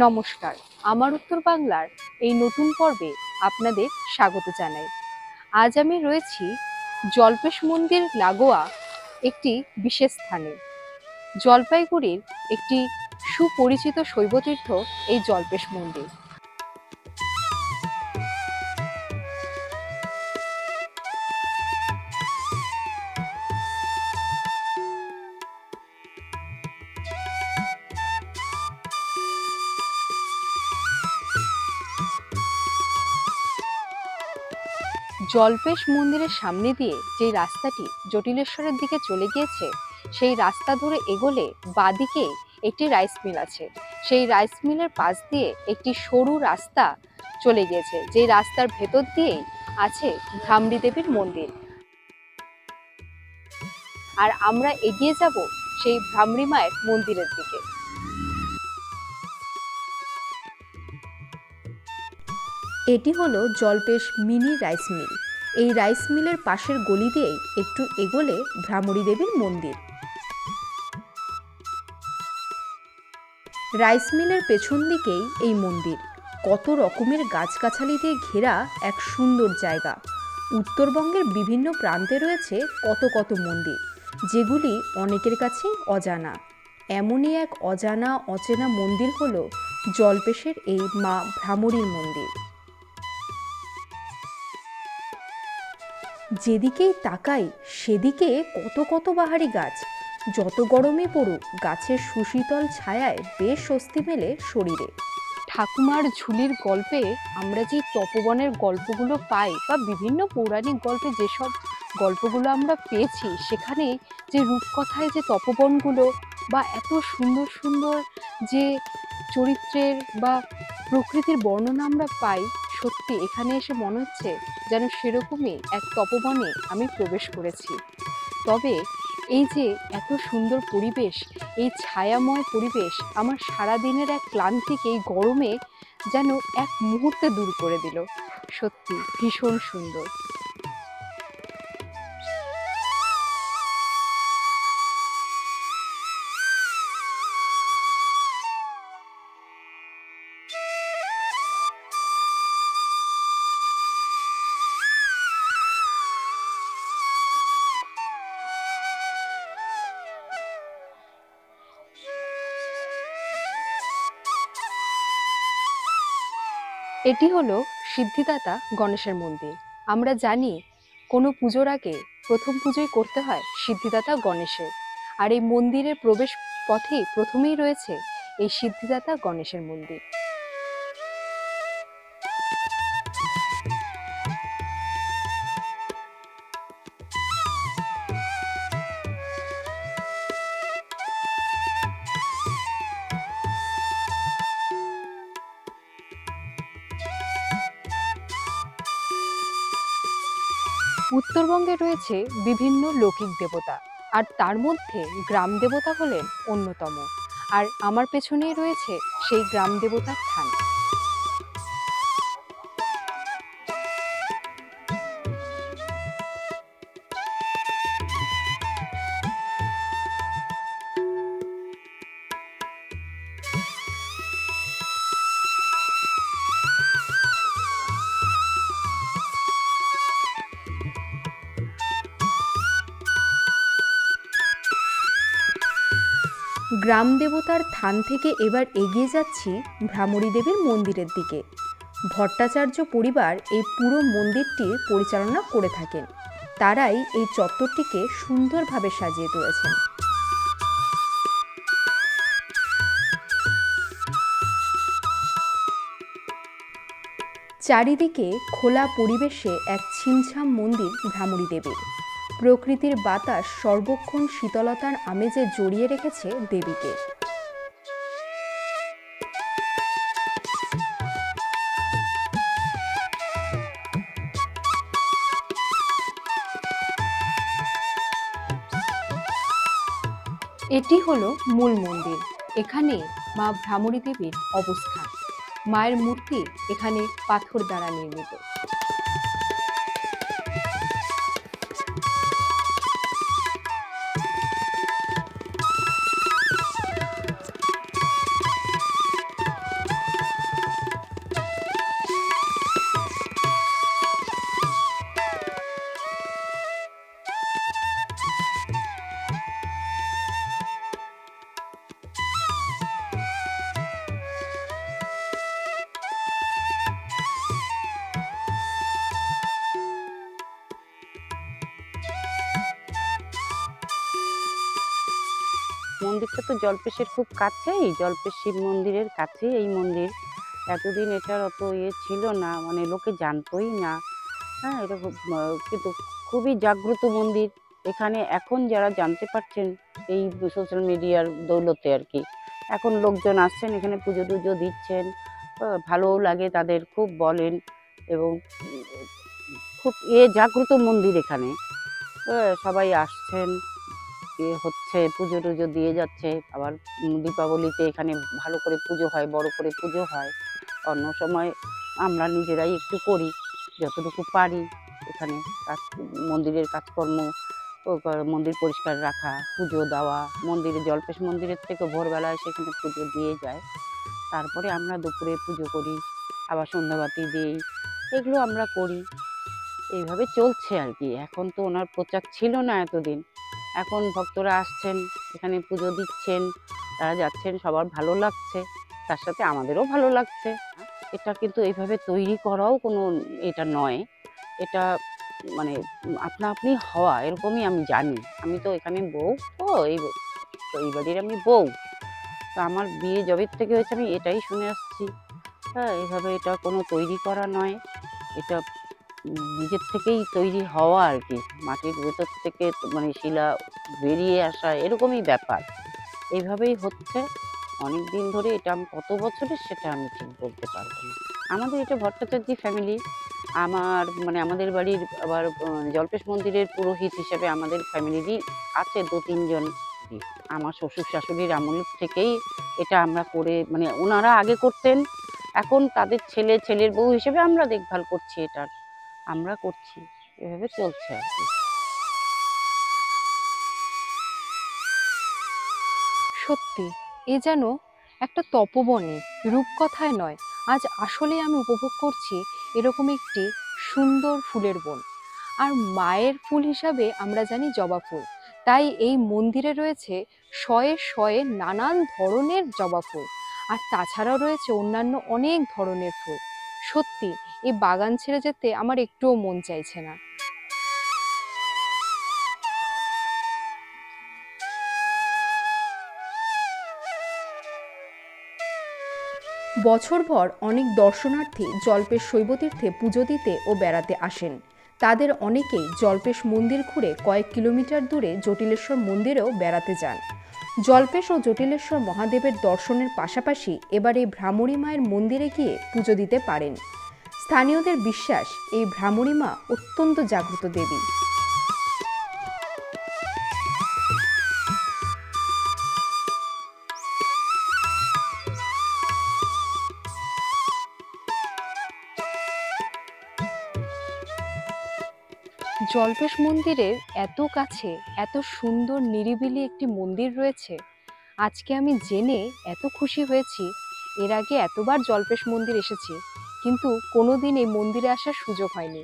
নমস্কার, আমার উত্তর বাংলার এই নতুন পর্বে আপনাদের স্বাগত জানাই। আজ আমি রয়েছি জল্পেশ মন্দির লাগোয়া একটি বিশেষ স্থানে। জলপাইগুড়ির একটি সুপরিচিত শৈবতীর্থ এই জল্পেশ মন্দির। জল্পেশ মন্দিরের সামনে দিয়ে যে রাস্তাটি জটিলেশ্বরের দিকে চলে গিয়েছে, সেই রাস্তা ধরে এগোলে বাঁদিকে একটি রাইস মিল আছে। সেই রাইস মিলের পাশ দিয়ে একটি সরু রাস্তা চলে গিয়েছে, যে রাস্তার ভেতর দিয়েই আছে ভ্রামরী দেবীর মন্দির। আর আমরা এগিয়ে যাব সেই ভ্রামরী মায়ের মন্দিরের দিকে। এটি হলো জল্পেশ মিনি রাইস মিল। এই রাইস মিলের পাশের গলি দিয়েই একটু এগোলে ভ্রামরী দেবীর মন্দির। রাইস মিলের পেছন দিকেই এই মন্দির। কত রকমের গাছগাছালি দিয়ে ঘেরা এক সুন্দর জায়গা। উত্তরবঙ্গের বিভিন্ন প্রান্তে রয়েছে কত কত মন্দির, যেগুলি অনেকের কাছেই অজানা। এমনই এক অজানা অচেনা মন্দির হলো জল্পেশের এই মা ভ্রামরীর মন্দির। যেদিকেই তাকাই সেদিকে কত কত বাহারি গাছ। যত গরমে পড়ুক, গাছের সুশীতল ছায়ায় বেশ স্বস্তি মেলে শরীরে। ঠাকুমার ঝুলির গল্পে আমরা যে তপবনের গল্পগুলো পাই, বা বিভিন্ন পৌরাণিক গল্পে যেসব গল্পগুলো আমরা পেয়েছি, সেখানে যে রূপকথায় যে তপবনগুলো বা এত সুন্দর সুন্দর যে চরিত্রের বা প্রকৃতির বর্ণনা আমরা পাই, সত্যি এখানে এসে মনে হচ্ছে যেন সেরকমই এক তপবনে আমি প্রবেশ করেছি। তবে এই যে এত সুন্দর পরিবেশ, এই ছায়াময় পরিবেশ আমার সারাদিনের এক ক্লান্তিকে এই গরমে যেন এক মুহূর্তে দূর করে দিল। সত্যি ভীষণ সুন্দর। এটি হলো সিদ্ধিদাতা গণেশের মন্দির। আমরা জানি কোনো পুজোর আগে প্রথম পুজোই করতে হয় সিদ্ধিদাতা গণেশের। আর এই মন্দিরের প্রবেশ পথেই প্রথমেই রয়েছে এই সিদ্ধিদাতা গণেশের মন্দির। উত্তরবঙ্গে রয়েছে বিভিন্ন লৌকিক দেবতা, আর তার মধ্যে গ্রাম দেবতা হলেন অন্যতম। আর আমার পেছনেই রয়েছে সেই গ্রাম দেবতার স্থান। গ্রাম দেবতার থান থেকে এবার এগিয়ে যাচ্ছি ভ্রামরী দেবীর মন্দিরের দিকে। ভট্টাচার্য পরিবার এই পুরো মন্দিরটি পরিচালনা করে থাকেন। তারাই এই চত্বরটিকে সুন্দরভাবে সাজিয়ে তুলেছেন। চারিদিকে খোলা পরিবেশে এক ছিমছাম মন্দির ভ্রামরী দেবীর। প্রকৃতির বাতাস সর্বক্ষণ শীতলতার আমেজে জড়িয়ে রেখেছে দেবীকে। এটি হলো মূল মন্দির। এখানে মা ভ্রামরী দেবীর অবস্থান। মায়ের মূর্তি এখানে পাথর দ্বারা নির্মিত। এটা তো জল্পেশের খুব কাছেই, জল্পেশ শিব মন্দিরের কাছেই এই মন্দির। এতদিন এটার অত ছিল না, মানে লোকে জানতোই না। হ্যাঁ, এটা খুব কিন্তু খুবই জাগ্রত মন্দির। এখানে এখন যারা জানতে পারছেন এই সোশ্যাল মিডিয়ার দৌলতে আর কি, এখন লোকজন আসছেন এখানে পুজো টুজো দিচ্ছেন, ভালোও লাগে তাদের, খুব বলেন। এবং খুব জাগ্রত মন্দির এখানে। সবাই আসছেন, হচ্ছে পুজো টুজো দিয়ে যাচ্ছে। আবার দীপাবলিতে এখানে ভালো করে পুজো হয়, বড় করে পুজো হয়। অন্য সময় আমরা নিজেরাই একটু করি যতটুকু পারি। এখানে মন্দিরের কাজকর্ম, মন্দির পরিষ্কার রাখা, পুজো দেওয়া, মন্দিরে জল্পেশ মন্দিরের থেকে ভোরবেলায় সেখানে পুজো দিয়ে যায়। তারপরে আমরা দুপুরে পুজো করি, আবার সন্ধ্যাবাতি দিই, এগুলো আমরা করি। এইভাবে চলছে আর কি। এখন তো ওনার প্রচার ছিল না এতদিন, এখন ভক্তরা আসছেন, এখানে পুজো দিচ্ছেন, তারা যাচ্ছেন, সবার ভালো লাগছে, তার সাথে আমাদেরও ভালো লাগছে। এটা কিন্তু এইভাবে তৈরি করাও কোনো এটা নয়, এটা মানে আপনা আপনি হওয়া, এরকমই আমি জানি। আমি তো এখানে বউ, তো এই বাড়ির আমি বউ। তো আমার বিয়ে জবের থেকে হয়েছে আমি এটাই শুনে আসছি। হ্যাঁ, এভাবে এটা কোনো তৈরি করা নয়, এটা নিজের থেকেই তৈরি হওয়া আর কি, মাটির ভেতর থেকে মানে শিলা বেরিয়ে আসা, এরকমই ব্যাপার। এইভাবেই হচ্ছে অনেক দিন ধরে। এটা আমি কত বছরের সেটা আমি ঠিক বলতে পারবো না। আমাদের এটা ভট্টাচার্য ফ্যামিলি। মানে আমাদের বাড়ির আবার জল্পেশ মন্দিরের পুরোহিত হিসেবে আমাদের ফ্যামিলিরই আছে 2-3 জন। আমার শ্বশুর শাশুড়ির আমল থেকেই এটা আমরা করে, মানে ওনারা আগে করতেন, এখন তাদের ছেলের বউ হিসেবে আমরা দেখভাল করছি এটার, আমরা করছি, এভাবে চলছে আর কি। সত্যি এ যেন একটা তপবনে, রূপকথায় নয়, আজ আসলে আমি উপভোগ করছি এরকম একটি সুন্দর ফুলের বন। আর মায়ের ফুল হিসাবে আমরা জানি জবা ফুল, তাই এই মন্দিরে রয়েছে শয়ে শয়ে নানান ধরনের জবা ফুল। আর তাছাড়াও রয়েছে অন্যান্য অনেক ধরনের ফুল। সত্যি এই বাগান ছেড়ে যেতে আমার একটুও মন চাইছে না। বছরভর অনেক দর্শনার্থী জল্পেশ শৈবতীর্থে পুজো দিতে ও বেড়াতে আসেন। তাদের অনেকেই জল্পেশ মন্দির ঘুরে কয়েক কিলোমিটার দূরে জটিলেশ্বর মন্দিরেও বেড়াতে যান। জল্পেশ ও জটিলেশ্বর মহাদেবের দর্শনের পাশাপাশি এবার এই ভ্রামরী মায়ের মন্দিরে গিয়ে পুজো দিতে পারেন। স্থানীয়দের বিশ্বাস এই ভ্রামরী মা অত্যন্ত জাগ্রত দেবী। জল্পেশ মন্দিরের এত কাছে এত সুন্দর নিরিবিলি একটি মন্দির রয়েছে, আজকে আমি জেনে এত খুশি হয়েছি। এর আগে এতবার জল্পেশ মন্দির এসেছি, কিন্তু কোনোদিন এই মন্দিরে আসার সুযোগ হয়নি।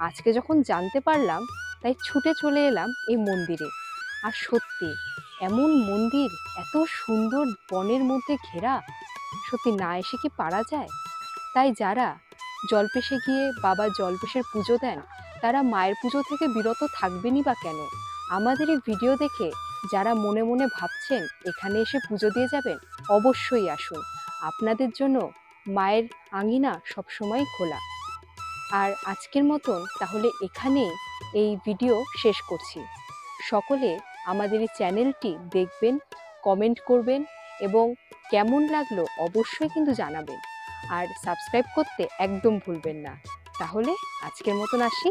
আজকে যখন জানতে পারলাম, তাই ছুটে চলে এলাম এই মন্দিরে। আর সত্যি এমন মন্দির এত সুন্দর বনের মধ্যে ঘেরা, সত্যি না এসে কি পারা যায়? তাই যারা জল্পেশে গিয়ে বাবা জল্পেশের পুজো দেন, তারা মায়ের পুজো থেকে বিরত থাকবেনই বা কেন? আমাদের এই ভিডিও দেখে যারা মনে মনে ভাবছেন এখানে এসে পুজো দিয়ে যাবেন, অবশ্যই আসুন। আপনাদের জন্য মায়ের আঙিনা সবসময় খোলা। আর আজকের মতন তাহলে এখানেই এই ভিডিও শেষ করছি। সকলে আমাদের এই চ্যানেলটি দেখবেন, কমেন্ট করবেন এবং কেমন লাগলো অবশ্যই কিন্তু জানাবেন। আর সাবস্ক্রাইব করতে একদম ভুলবেন না। তাহলে আজকের মতন আসি।